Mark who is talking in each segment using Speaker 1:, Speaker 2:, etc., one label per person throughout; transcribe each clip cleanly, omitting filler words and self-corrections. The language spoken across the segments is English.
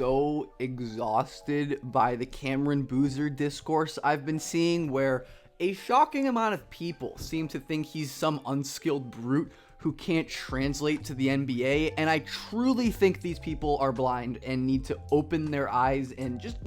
Speaker 1: so exhausted by the Cameron Boozer discourse I've been seeing, where a shocking amount of people seem to think he's some unskilled brute who can't translate to the NBA, and I truly think these people are blind and need to open their eyes and just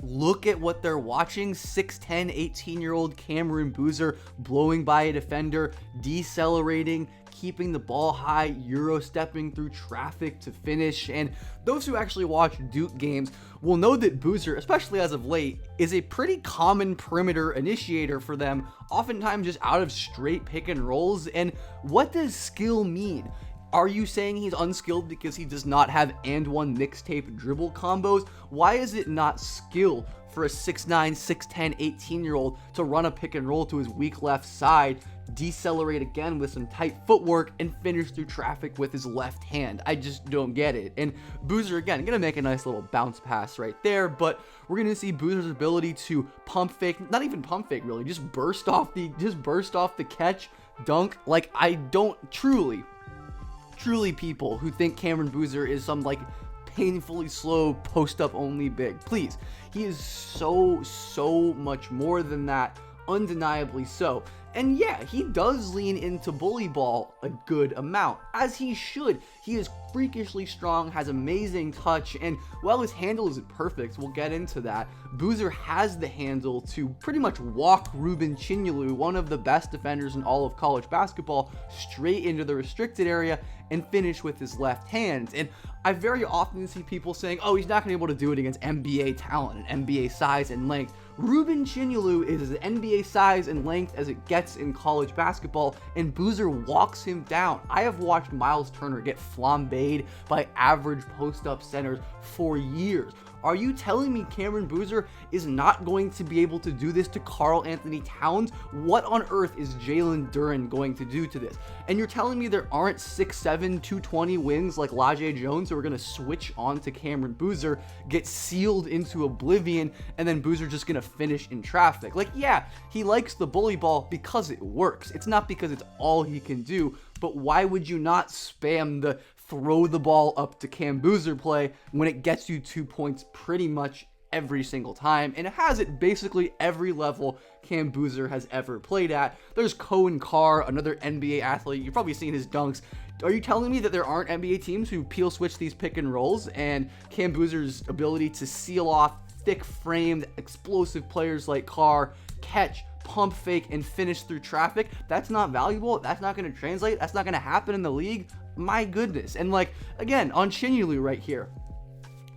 Speaker 1: look at what they're watching. 6'10", 18-year-old Cameron Boozer blowing by a defender, decelerating, keeping the ball high, Euro stepping through traffic to finish. And those who actually watch Duke games will know that Boozer, especially as of late, is a pretty common perimeter initiator for them, oftentimes just out of straight pick and rolls. And what does skill mean? Are you saying he's unskilled because he does not have and one mixtape dribble combos? Why is it not skill for a 6'9", 6'10", 18-year-old to run a pick and roll to his weak left side, decelerate again with some tight footwork, and finish through traffic with his left hand? I just don't get it. And Boozer, again, gonna make a nice little bounce pass right there, but we're gonna see Boozer's ability to pump fake, not even pump fake really, just burst off the catch, dunk. I don't truly people who think Cameron Boozer is some painfully slow post-up only big. Please, he is so much more than that, undeniably so. And yeah, he does lean into bully ball a good amount, as he should. He is freakishly strong, has amazing touch, and while his handle isn't perfect, we'll get into that, Boozer has the handle to pretty much walk Ruben Chinyelu, one of the best defenders in all of college basketball, straight into the restricted area and finish with his left hand. And I very often see people saying, oh, he's not going to be able to do it against NBA talent and NBA size and length. Ruben Chinyelu is as NBA size and length as it gets in college basketball, and Boozer walks him down. I have watched Miles Turner get flambéed by average post-up centers for years. Are you telling me Cameron Boozer is not going to be able to do this to Karl Anthony Towns? What on earth is Jalen Duren going to do to this? And you're telling me there aren't 6'7", 220 wings like Lajay Jones who are going to switch on to Cameron Boozer, get sealed into oblivion, and then Boozer just going to finish in traffic? Yeah, he likes the bully ball because it works. It's not because it's all he can do, but why would you not spam the throw the ball up to Cam Boozer play when it gets you 2 points pretty much every single time? And it has it basically every level Cam Boozer has ever played at. There's Cohen Carr, another NBA athlete. You've probably seen his dunks. Are you telling me that there aren't NBA teams who peel switch these pick and rolls, and Cam Boozer's ability to seal off thick-framed, explosive players like Carr, catch, pump fake, and finish through traffic, that's not valuable? That's not going to translate? That's not going to happen in the league? My goodness. And again, on Chinyelu right here,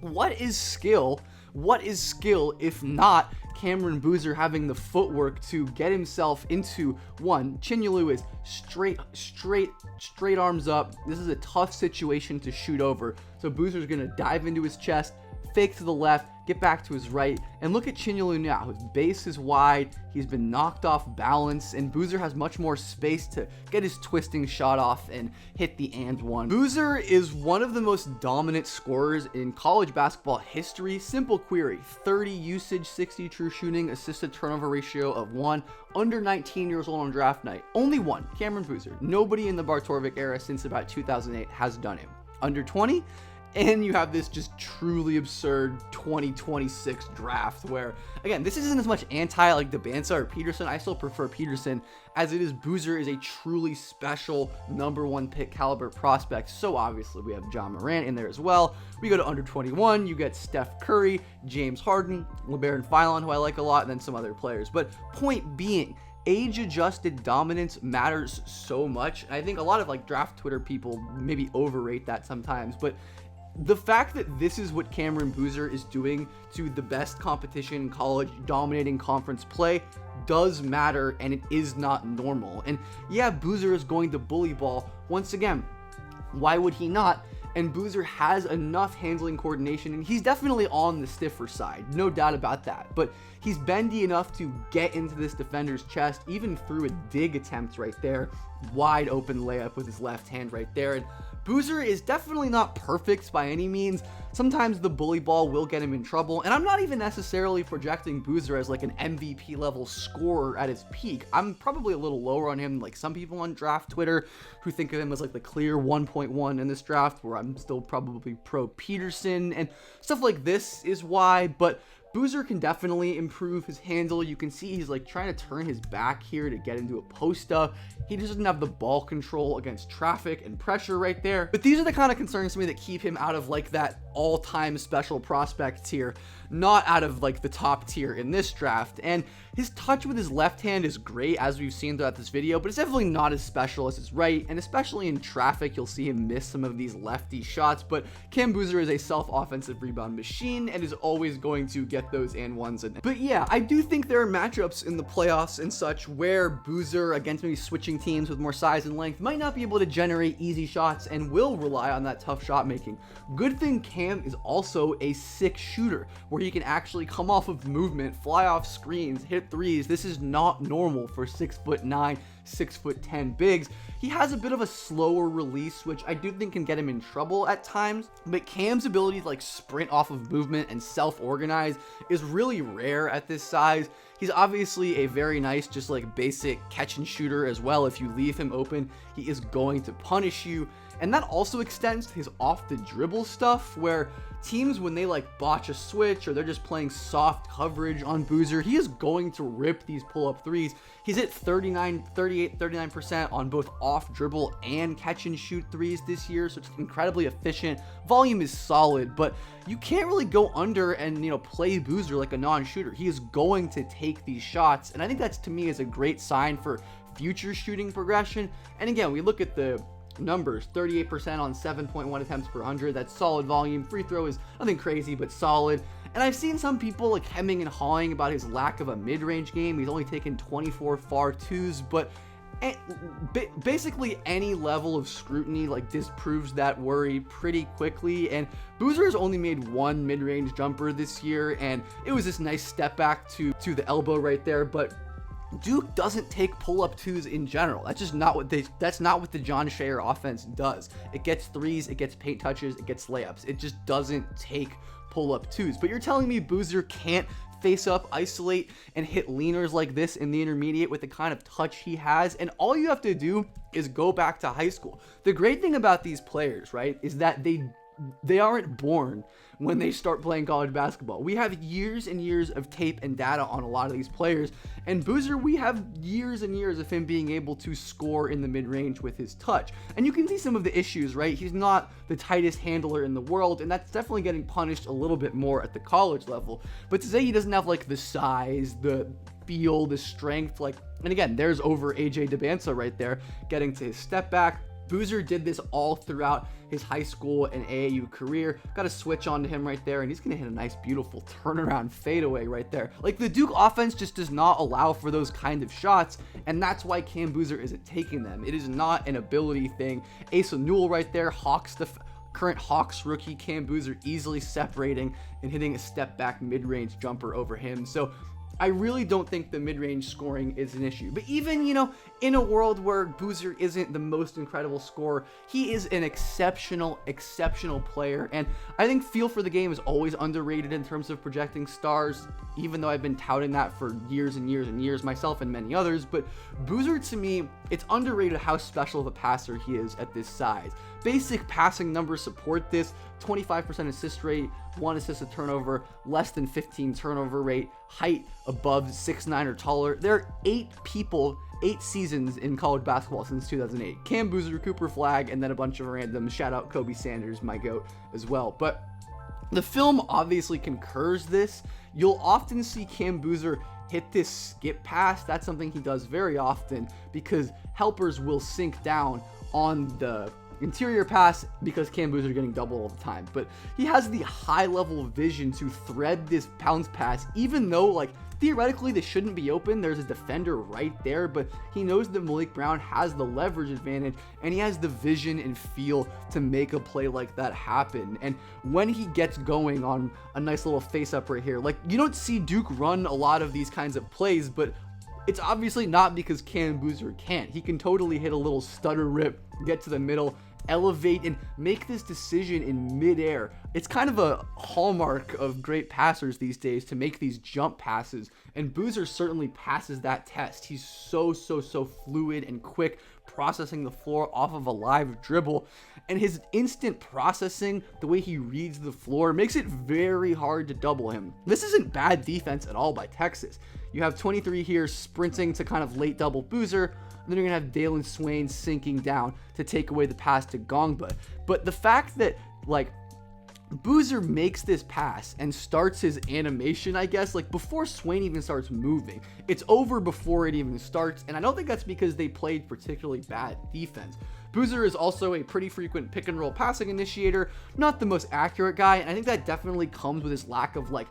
Speaker 1: what is skill? What is skill if not Cameron Boozer having the footwork to get himself into one? Chinyelu is straight arms up. This is a tough situation to shoot over. So Boozer's going to dive into his chest, fake to the left, get back to his right, and look at Chinyelu now. His base is wide, he's been knocked off balance, and Boozer has much more space to get his twisting shot off and hit the and one. Boozer is one of the most dominant scorers in college basketball history. Simple query: 30 usage, 60 true shooting, assisted turnover ratio of 1, under 19 years old on draft night. Only one, Cameron Boozer. Nobody in the Bartorvik era since about 2008 has done it. Under 20? And you have this just truly absurd 2026 draft where, again, this isn't as much anti Debanza or Peterson. I still prefer Peterson, as it is Boozer is a truly special number one pick caliber prospect. So obviously we have John Morant in there as well. We go to under 21, you get Steph Curry, James Harden, LeBaron Philon, who I like a lot, and then some other players. But point being, age-adjusted dominance matters so much. I think a lot of draft Twitter people maybe overrate that sometimes, but the fact that this is what Cameron Boozer is doing to the best competition in college, dominating conference play, does matter, and it is not normal. And yeah, Boozer is going to bully ball. Once again, why would he not? And Boozer has enough handling coordination, and he's definitely on the stiffer side, no doubt about that. But he's bendy enough to get into this defender's chest, even through a dig attempt right there, wide open layup with his left hand right there. And Boozer is definitely not perfect by any means. Sometimes the bully ball will get him in trouble, and I'm not even necessarily projecting Boozer as like an MVP level scorer at his peak. I'm probably a little lower on him, like some people on draft Twitter who think of him as like the clear 1.1 in this draft, where I'm still probably pro Peterson and stuff like this is why. But Boozer can definitely improve his handle. You can see he's like trying to turn his back here to get into a post up. He just doesn't have the ball control against traffic and pressure right there. But these are the kind of concerns to me that keep him out of like that all-time special prospect tier, not out of like the top tier in this draft. And his touch with his left hand is great, as we've seen throughout this video, but it's definitely not as special as his right, and especially in traffic you'll see him miss some of these lefty shots. But Cam Boozer is a self-offensive rebound machine and is always going to get those and ones in. But yeah, I do think there are matchups in the playoffs and such where Boozer, against maybe switching teams with more size and length, might not be able to generate easy shots and will rely on that tough shot making. Good thing Cam is also a sick shooter, where he can actually come off of movement, fly off screens, hit threes. This is not normal for 6'9", 6'10" bigs. He has a bit of a slower release, which I do think can get him in trouble at times, but Cam's ability to like sprint off of movement and self-organize is really rare at this size. He's obviously a very nice, just like basic catch and shooter as well. If you leave him open, he is going to punish you. And that also extends to his off the dribble stuff, where teams, when they like botch a switch or they're just playing soft coverage on Boozer, he is going to rip these pull-up threes. He's at 39% on both off dribble and catch and shoot threes this year, so it's incredibly efficient. Volume is solid, but you can't really go under and, you know, play Boozer like a non-shooter. He is going to take these shots, and I think that's, to me, is a great sign for future shooting progression. And again, we look at the numbers, 38% on 7.1 attempts per 100. That's solid volume. Free throw is nothing crazy, but solid. And I've seen some people like hemming and hawing about his lack of a mid-range game. He's only taken 24 far twos, but basically any level of scrutiny like disproves that worry pretty quickly. And Boozer has only made one mid-range jumper this year, and it was this nice step back to the elbow right there. But Duke doesn't take pull-up twos in general. That's just not what that's not what the John Scheyer offense does. It gets threes, it gets paint touches, it gets layups. It just doesn't take pull-up twos. But you're telling me Boozer can't face up, isolate, and hit leaners like this in the intermediate with the kind of touch he has? And all you have to do is go back to high school. The great thing about these players, right, is that they aren't born when they start playing college basketball. We have years and years of tape and data on a lot of these players, and Boozer, we have years and years of him being able to score in the mid-range with his touch. And you can see some of the issues, right? He's not the tightest handler in the world, and that's definitely getting punished a little bit more at the college level. But to say he doesn't have like the size, the feel, the strength, like, and again, there's over AJ DeBansa right there getting to his step back. Boozer did this all throughout his high school and AAU career. Got a switch onto him right there, and he's going to hit a nice, beautiful turnaround fadeaway right there. Like, the Duke offense just does not allow for those kind of shots, and that's why Cam Boozer isn't taking them. It is not an ability thing. Asa Newell right there, current Hawks rookie Cam Boozer easily separating and hitting a step back mid-range jumper over him. So I really don't think the mid-range scoring is an issue. But even, you know, in a world where Boozer isn't the most incredible scorer, he is an exceptional player. And I think feel for the game is always underrated in terms of projecting stars, even though I've been touting that for years and years and years, myself and many others. But Boozer, to me, it's underrated how special of a passer he is at this size. Basic passing numbers support this. 25% assist rate, 1 assist a turnover, less than 15 turnover rate, height above 6'9" or taller. There are 8 seasons in college basketball since 2008. Cam Boozer, Cooper Flagg, and then a bunch of randoms. Shout out Kobe Sanders, my GOAT, as well. But the film obviously concurs this. You'll often see Cam Boozer hit this skip pass. That's something he does very often because helpers will sink down on the interior pass because Cam Boozer is getting doubled all the time. But he has the high level vision to thread this bounce pass, even though, like, theoretically this shouldn't be open. There's a defender right there, but he knows that Malik Brown has the leverage advantage, and he has the vision and feel to make a play like that happen. And when he gets going on a nice little face up right here, like, you don't see Duke run a lot of these kinds of plays, but it's obviously not because Cam Boozer can't. He can totally hit a little stutter rip, get to the middle, elevate and make this decision in midair. It's kind of a hallmark of great passers these days to make these jump passes, and Boozer certainly passes that test. He's so fluid and quick, processing the floor off of a live dribble, and his instant processing, the way he reads the floor, makes it very hard to double him. This isn't bad defense at all by Texas. You have 23 here sprinting to kind of late double Boozer, and then you're gonna have Dalen Swain sinking down to take away the pass to Gongba. But the fact that, like, Boozer makes this pass and starts his animation, I guess, like before Swain even starts moving. It's over before it even starts, and I don't think that's because they played particularly bad defense. Boozer is also a pretty frequent pick and roll passing initiator, not the most accurate guy, and I think that definitely comes with his lack of like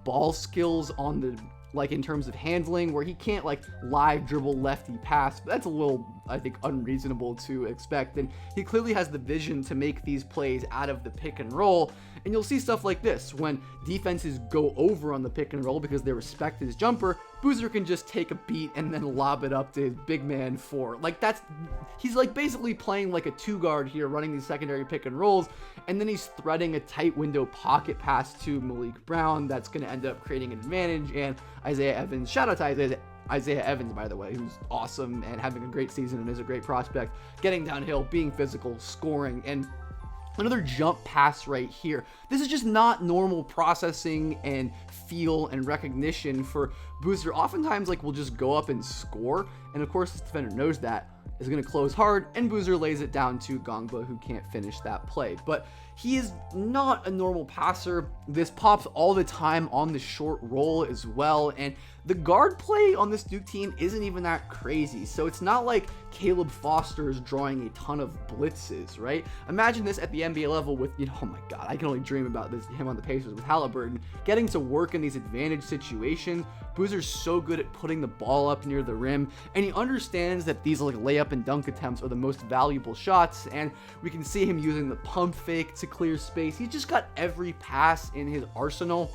Speaker 1: ball skills on the, like in terms of handling, where he can't like live dribble lefty pass. But that's a little, I think, unreasonable to expect, and he clearly has the vision to make these plays out of the pick and roll. And you'll see stuff like this when defenses go over on the pick and roll because they respect his jumper. Boozer can just take a beat and then lob it up to his big man for, like, he's like basically playing like a two guard here, running these secondary pick and rolls, and then he's threading a tight window pocket pass to Malik Brown that's going to end up creating an advantage. And Isaiah Evans, shout out to Isaiah Evans, by the way, who's awesome and having a great season and is a great prospect, getting downhill, being physical, scoring, and another jump pass right here. This is just not normal processing and feel and recognition for Boozer. Oftentimes, like, we'll just go up and score, and of course, this defender knows that, is going to close hard, and Boozer lays it down to Gongba, who can't finish that play. But he is not a normal passer. This pops all the time on the short roll as well, and the guard play on this Duke team isn't even that crazy. So it's not like Caleb Foster is drawing a ton of blitzes, right? Imagine this at the NBA level with, oh my God, I can only dream about this, him on the Pacers with Halliburton, getting to work in these advantage situations. Boozer's so good at putting the ball up near the rim, and he understands that these like layup and dunk attempts are the most valuable shots, and we can see him using the pump fake to clear space. He's just got every pass in his arsenal.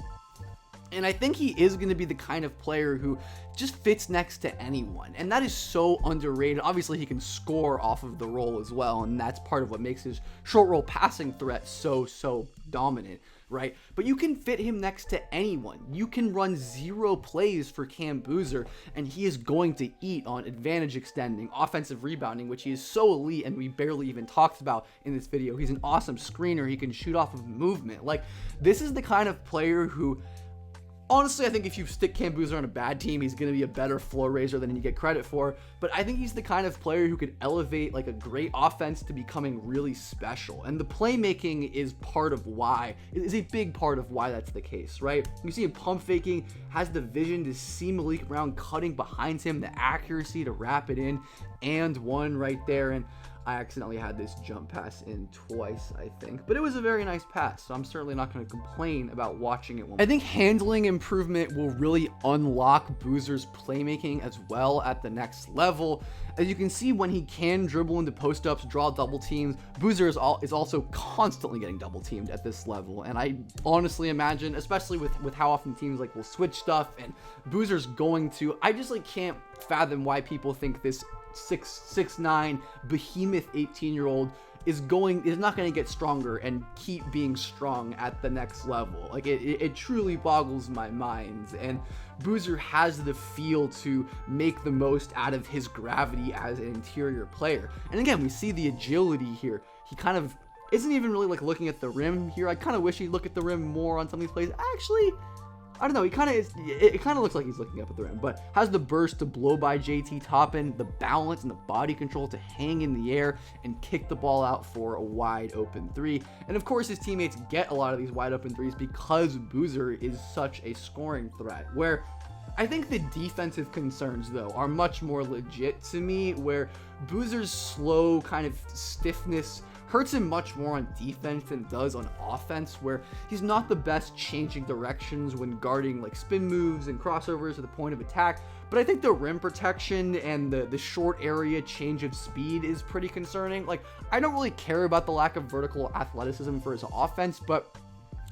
Speaker 1: And I think he is going to be the kind of player who just fits next to anyone. And that is so underrated. Obviously, he can score off of the roll as well. And that's part of what makes his short roll passing threat so dominant, right? But you can fit him next to anyone. You can run 0 plays for Cam Boozer, and he is going to eat on advantage extending, offensive rebounding, which he is so elite and we barely even talked about in this video. He's an awesome screener. He can shoot off of movement. Like, this is the kind of player who, honestly, I think if you stick Cam Boozer on a bad team, he's going to be a better floor raiser than you get credit for. But I think he's the kind of player who could elevate like a great offense to becoming really special. And the playmaking is part of why, it is a big part of why that's the case, right? You see him pump faking, has the vision to see Malik Brown cutting behind him, the accuracy to wrap it in, and one right there. And I accidentally had this jump pass in twice, I think, but it was a very nice pass, so I'm certainly not going to complain about watching it. I think handling improvement will really unlock Boozer's playmaking as well at the next level. As you can see, when he can dribble into post-ups, draw double teams, Boozer is also constantly getting double teamed at this level. And I honestly imagine, especially with how often teams like will switch stuff, and Boozer's going to, I just like can't fathom why people think this 6'9" behemoth 18-year-old is not going to get stronger and keep being strong at the next level. Like, it truly boggles my mind. And Boozer has the feel to make the most out of his gravity as an interior player. And again, we see the agility here. He kind of isn't even really like looking at the rim here. I kind of wish he'd look at the rim more on some of these plays. Actually, I don't know, it kind of looks like he's looking up at the rim, but has the burst to blow by JT Toppin, the balance and the body control to hang in the air and kick the ball out for a wide open 3. And of course, his teammates get a lot of these wide open 3s because Boozer is such a scoring threat, where I think the defensive concerns, though, are much more legit to me, where Boozer's slow kind of stiffness hurts him much more on defense than it does on offense, where he's not the best changing directions when guarding like spin moves and crossovers to the point of attack. But I think the rim protection and the short area change of speed is pretty concerning. Like, I don't really care about the lack of vertical athleticism for his offense, but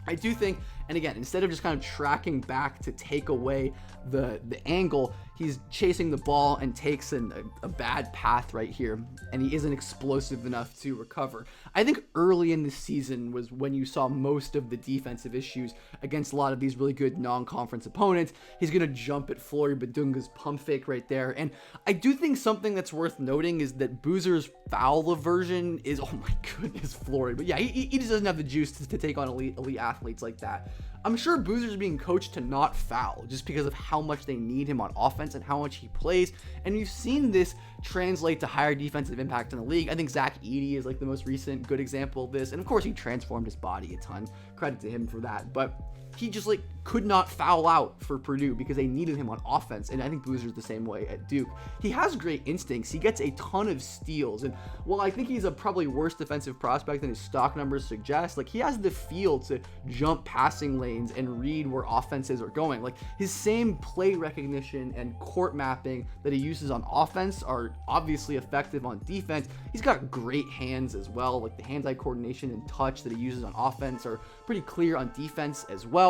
Speaker 1: I do think And again, instead of just kind of tracking back to take away the angle, he's chasing the ball and takes a bad path right here, and he isn't explosive enough to recover. I think early in the season was when you saw most of the defensive issues against a lot of these really good non-conference opponents. He's going to jump at Flory Badunga's pump fake right there. And I do think something that's worth noting is that Boozer's foul aversion is, oh my goodness, Flory. But yeah, he just doesn't have the juice to take on elite athletes like that. I'm sure Boozer's being coached to not foul just because of how much they need him on offense and how much he plays. And you've seen this translate to higher defensive impact in the league. I think Zach Edey is like the most recent good example of this. And of course, he transformed his body a ton. Credit to him for that. But he just like could not foul out for Purdue because they needed him on offense. And I think Boozer's the same way at Duke. He has great instincts. He gets a ton of steals. And while I think he's a probably worse defensive prospect than his stock numbers suggest, like he has the feel to jump passing lanes and read where offenses are going. Like his same play recognition and court mapping that he uses on offense are obviously effective on defense. He's got great hands as well. Like the hand-eye coordination and touch that he uses on offense are pretty clear on defense as well.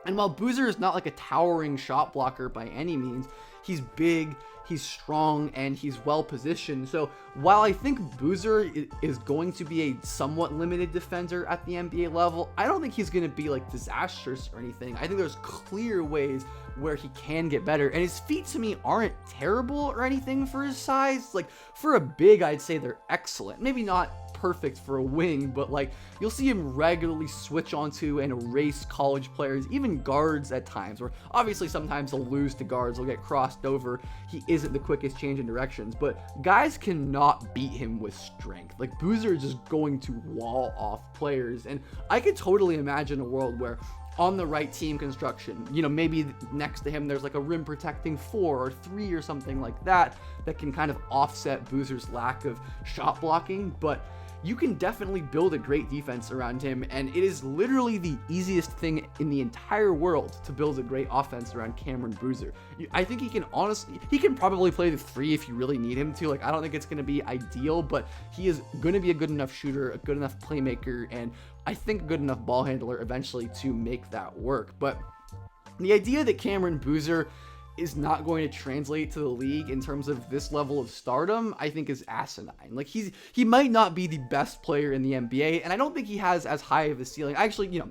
Speaker 1: And while Boozer is not like a towering shot blocker by any means, he's big, he's strong, and he's well positioned. So while I think Boozer is going to be a somewhat limited defender at the NBA level, I don't think he's going to be like disastrous or anything. I think there's clear ways where he can get better, and his feet to me aren't terrible or anything for his size. Like for a big, I'd say they're excellent. Maybe not perfect for a wing, but like you'll see him regularly switch onto and erase college players, even guards at times, or obviously sometimes they'll lose to guards, they'll get crossed over. He isn't the quickest change in directions, but guys cannot beat him with strength. Like Boozer is just going to wall off players, and I could totally imagine a world where on the right team construction, you know, maybe next to him there's like a rim protecting 4 or 3 or something like that can kind of offset Boozer's lack of shot blocking. But you can definitely build a great defense around him, and it is literally the easiest thing in the entire world to build a great offense around Cameron Boozer. I think he can probably play the 3 if you really need him to. Like, I don't think it's going to be ideal, but he is going to be a good enough shooter, a good enough playmaker, and I think a good enough ball handler eventually to make that work. But the idea that Cameron Boozer is not going to translate to the league in terms of this level of stardom, I think is asinine. Like he might not be the best player in the NBA, and I don't think he has as high of a ceiling. Actually, you know,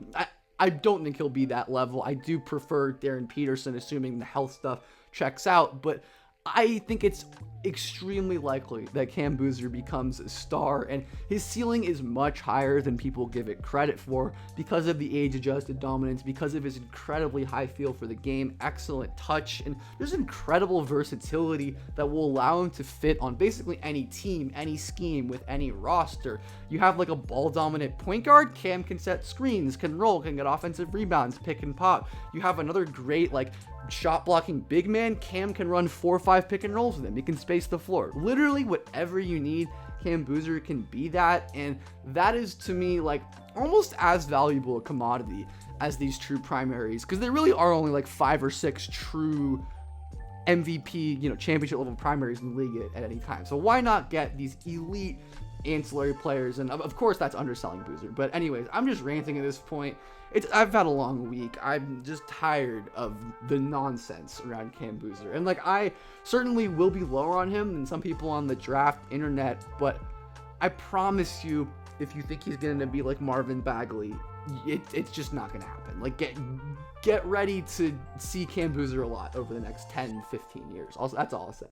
Speaker 1: I don't think he'll be that level. I do prefer Darren Peterson, assuming the health stuff checks out, but I think it's extremely likely that Cam Boozer becomes a star, and his ceiling is much higher than people give it credit for because of the age-adjusted dominance, because of his incredibly high feel for the game, excellent touch, and there's incredible versatility that will allow him to fit on basically any team, any scheme, with any roster. You have like a ball-dominant point guard, Cam can set screens, can roll, can get offensive rebounds, pick and pop. You have another great like shot blocking big man, Cam can run 4 or 5 pick and rolls with him. He can space the floor. Literally whatever you need, Cam Boozer can be that, and that is to me like almost as valuable a commodity as these true primaries, because there really are only like 5 or 6 true MVP, you know, championship level primaries in the league at any time. So why not get these elite ancillary players? And of course that's underselling Boozer, but anyways, I'm just ranting at this point. I've had a long week. I'm just tired of the nonsense around Cam Boozer, and like I certainly will be lower on him than some people on the draft internet, but I promise you, if you think he's going to be like Marvin Bagley, it's just not going to happen. Like get ready to see Cam Boozer a lot over the next 10-15 years. Also, that's all I'll say.